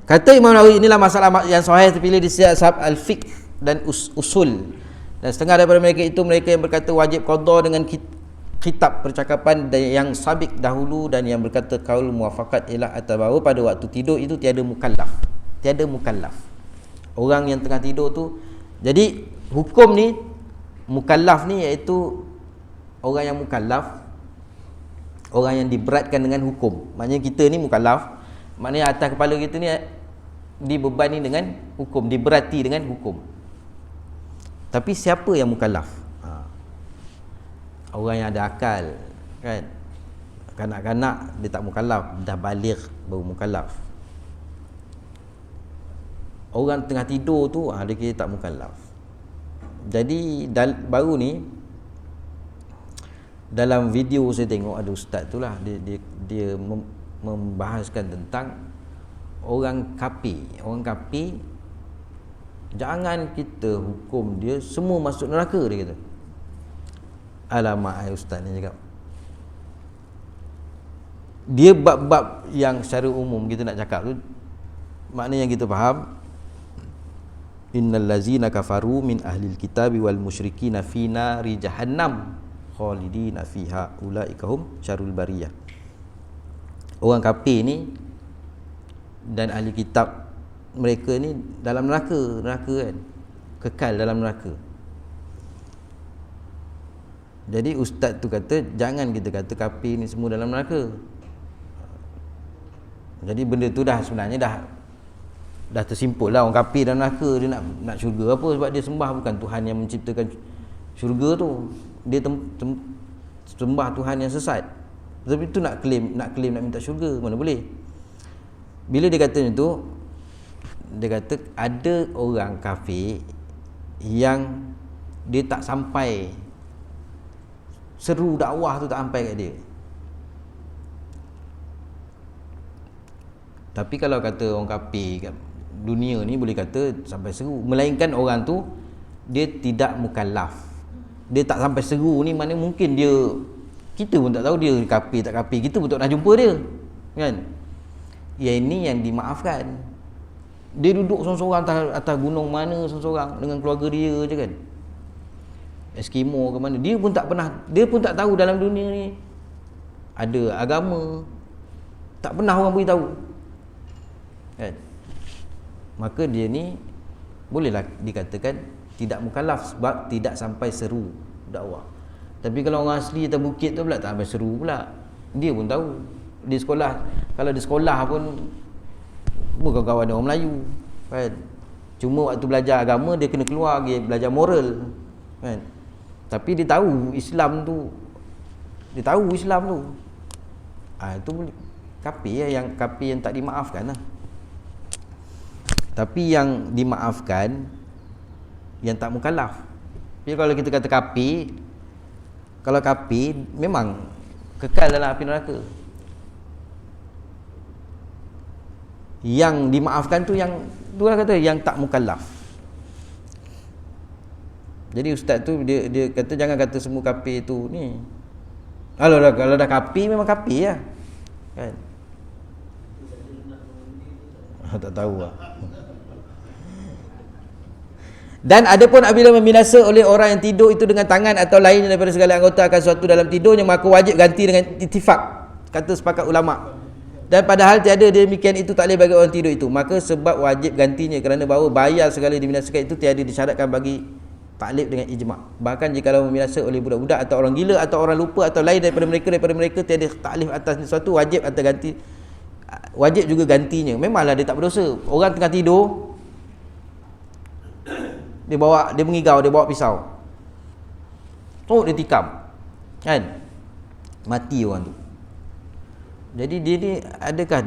Kata Imam Nawawi, inilah masalah yang sahih terpilih di setiap al-fiqh dan usul. Dan setengah daripada mereka itu mereka yang berkata wajib qada dengan kitab percakapan yang sabik dahulu, dan yang berkata kaul muwafaqat ialah atas bahawa pada waktu tidur itu tiada mukallaf. Orang yang tengah tidur tu, jadi hukum ni mukallaf ni iaitu orang yang mukallaf, orang yang diberatkan dengan hukum. Maknanya kita ni mukallaf, maknanya atas kepala kita ni dibebani dengan hukum, diberati dengan hukum. Tapi siapa yang mukallaf? Orang yang ada akal kan. Kanak-kanak dia tak mukallaf, dah baligh baru mukallaf. Orang tengah tidur tu dia kira tak mukallaf. Jadi baru ni dalam video saya tengok ada ustaz tu lah, dia membahaskan tentang orang kafir. Orang kafir jangan kita hukum dia semua masuk neraka, dia kata. Alamak, ustaz ni cakap. Dia bab-bab yang secara umum kita nak cakap tu, makna yang kita faham, innal ladzina kafaru min ahlil kitabi wal musyrikina fi nari jahannam khalidina fiha ulaika hum syarrul bariyah. Orang kafir ni dan ahli kitab, mereka ni dalam neraka kan, kekal dalam neraka. Jadi ustaz tu kata jangan kita kata kafir ni semua dalam neraka. Jadi benda tu dah sebenarnya dah tersimpul lah. Orang kafir dalam neraka, dia nak syurga apa? Sebab dia sembah bukan Tuhan yang menciptakan syurga tu. Dia sembah Tuhan yang sesat. Tapi tu nak minta syurga, mana boleh. Bila dia kata tu, dia kata ada orang kafir yang dia tak sampai, seru dakwah tu tak sampai kat dia. Tapi kalau kata orang kafir kat dunia ni boleh kata sampai seru, melainkan orang tu dia tidak mukallaf. Dia tak sampai seru ni mana mungkin dia, kita pun tak tahu dia kafir tak kafir, kita pun tak nak jumpa dia, kan? Yang ini yang dimaafkan. Dia duduk seorang-seorang atas gunung mana seorang-seorang dengan keluarga dia je kan, Eskimo ke mana, dia pun tak tahu dalam dunia ni ada agama, tak pernah orang beritahu, kan? Maka dia ni bolehlah dikatakan tidak mukallaf sebab tidak sampai seru dakwah. Tapi kalau orang asli atas bukit tu pula tak sampai seru pula, dia pun tahu. Di sekolah, kalau di sekolah pun semua kawan-kawan orang Melayu, kan? Cuma waktu belajar agama dia kena keluar dia belajar moral, kan? Tapi dia tahu Islam tu, itu boleh kafir yang kafir yang tak dimaafkan lah. Tapi yang dimaafkan yang tak mukallaf. Jadi kalau kita kata kafir, kalau kafir memang kekal dalam api neraka. Yang dimaafkan tu yang dua kata yang tak mukallaf. Jadi ustaz tu dia kata jangan kata semua kafir tu ni. Kalau dah kafir memang kafir lah, kan? Tak tahu lah. Dan ada pun apabila membinasa oleh orang yang tidur itu dengan tangan atau lain daripada segala anggota akan suatu dalam tidurnya, maka wajib ganti dengan ittifaq, kata sepakat ulama. Dan padahal tiada demikian itu tak boleh bagi orang tidur itu, maka sebab wajib gantinya kerana bahawa bayar segala dibinasakan itu tiada disyaratkan bagi taklif dengan ijma'. Bahkan jika membinasa oleh budak-budak atau orang gila atau orang lupa atau lain daripada mereka tiada taklif atas sesuatu, wajib atau ganti, wajib juga gantinya. Memanglah dia tak berdosa. Orang tengah tidur, dia mengigau, dia bawa pisau, dia tikam, kan? Mati orang tu. Jadi dia ni adakah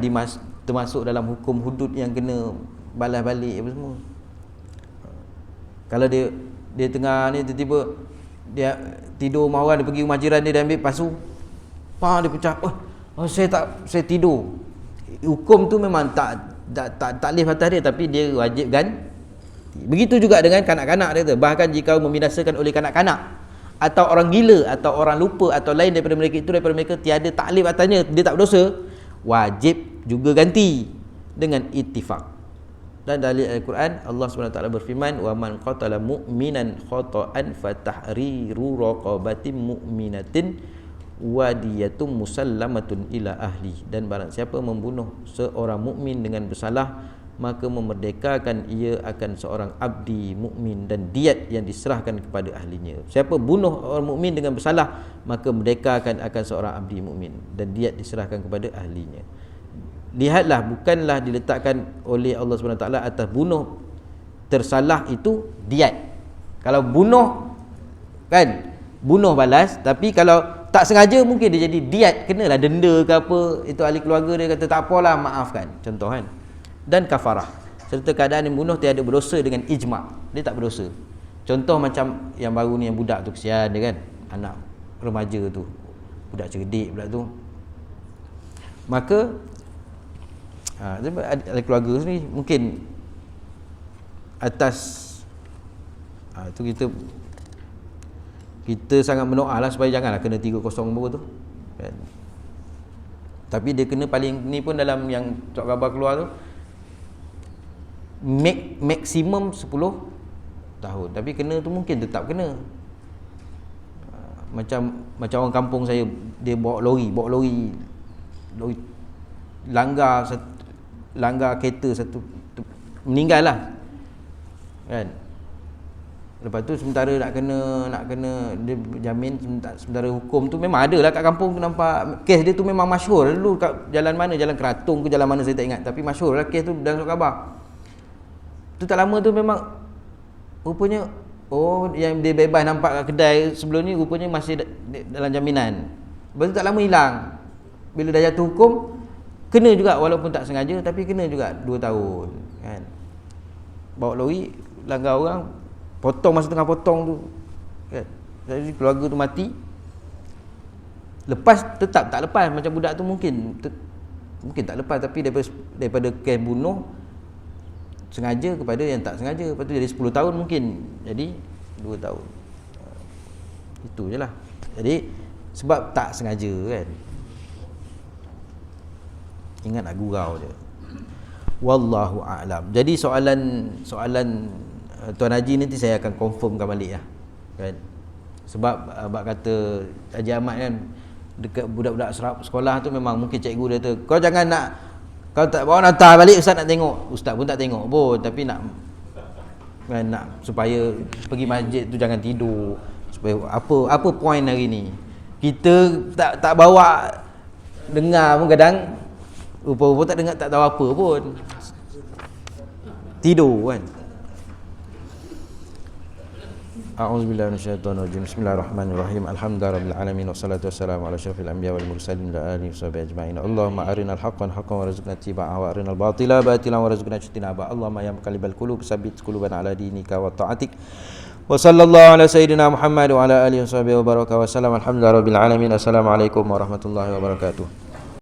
termasuk dalam hukum hudud yang kena balas balik apa semua? Kalau dia tengah ni tiba-tiba dia tidur rumah orang, dia pergi rumah jiran dia ambil pasu, dia pecah. Saya tidur. Hukum tu memang tak taklif atas dia, tapi dia wajib ganti. Begitu juga dengan kanak-kanak dia kata. Bahkan jika membinasakan oleh kanak-kanak atau orang gila atau orang lupa atau lain daripada mereka tiada taklif atasnya, dia tak berdosa, wajib juga ganti dengan ittifaq. Dan dalil Al-Quran, Allah SWT berfirman, wa man qatala mu'minan khata'an fatahriru raqabatin mu'minatin wadiyatum musallamatun ila ahli. Dan barang siapa membunuh seorang mukmin dengan bersalah, maka memerdekakan ia akan seorang abdi mukmin dan diat yang diserahkan kepada ahlinya. Siapa bunuh orang mukmin dengan bersalah, maka merdekakan akan seorang abdi mukmin dan diat diserahkan kepada ahlinya. Lihatlah, bukanlah diletakkan oleh Allah SWT atas bunuh tersalah itu diat. Kalau bunuh, kan, bunuh balas, tapi kalau tak sengaja mungkin dia jadi diat, kenalah denda ke apa. Itu ahli keluarga dia kata tak apalah, maafkan, contoh kan. Dan kafarah, serta keadaan yang membunuh tiada berdosa dengan ijma', dia tak berdosa. Contoh macam yang baru ni, yang budak tu kesian dia kan, anak remaja tu, budak cerdik pula tu. Maka ada keluarga ni mungkin atas tu kita sangat berdoa lah supaya janganlah kena 3-0 baru tu kan. Tapi dia kena paling ni pun dalam yang surat khabar keluar tu maksimum 10 tahun. Tapi kena tu mungkin tetap kena. Macam orang kampung saya, dia bawa lori langgar kereta satu, meninggal lah kan. Lepas tu sementara nak kena dia jamin, sementara hukum tu memang ada lah kat kampung tu. Nampak kes dia tu memang masyhur dulu kat jalan mana, jalan Keratung ke jalan mana saya tak ingat, tapi masyhur lah kes tu dalam surat khabar tu. Tak lama tu memang rupanya yang dia bebas nampak kat kedai sebelum ni rupanya masih dalam jaminan. Lepas tu tak lama hilang. Bila dah jatuh hukum, kena juga walaupun tak sengaja, tapi kena juga 2 tahun kan. Bawa lori langgar orang, potong masa tengah potong tu kan. Jadi keluarga tu mati. Lepas tetap tak lepas. Macam budak tu mungkin tak lepas, tapi daripada kes bunuh sengaja kepada yang tak sengaja, lepas tu jadi 10 tahun mungkin jadi 2 tahun. Itu je lah. Jadi sebab tak sengaja kan. Ingat nak gurau je. Wallahu a'lam. Jadi soalan Tuan Haji nanti saya akan confirmkan balik lah kan. Sebab abang kata Haji Ahmad kan, dekat budak-budak sekolah tu memang mungkin cikgu dia tu, kau jangan nak, kau tak bawa hantar balik ustaz nak tengok. Ustaz pun tak tengok pun, tapi nak kan, nak supaya pergi masjid tu jangan tidur. Supaya apa point hari ni kita tak bawa dengar pun, kadang rupa-rupa tak dengar, tak tahu apa pun, tidur kan. A'udzubillahi minasyaitonirrajim. Bismillahirrahmanirrahim. Alhamdulillahirabbil alamin wassalatu wassalamu ala asyrafil anbiya wal mursalin wa alihi washabihi ajmain. Allahumma arinal haqqan haqqan warzuqna ittiba'ahu wa arinal batila batilan warzuqna ijtinaba. Allahumma ya muqallibal qulub tsabbit qulubana ala dinika wa ta'atik. Wa sallallahu ala sayyidina Muhammad wa ala alihi washabihi wa baraka wa sallam. Alhamdulillahirabbil alamin. Assalamualaikum warahmatullahi wabarakatuh.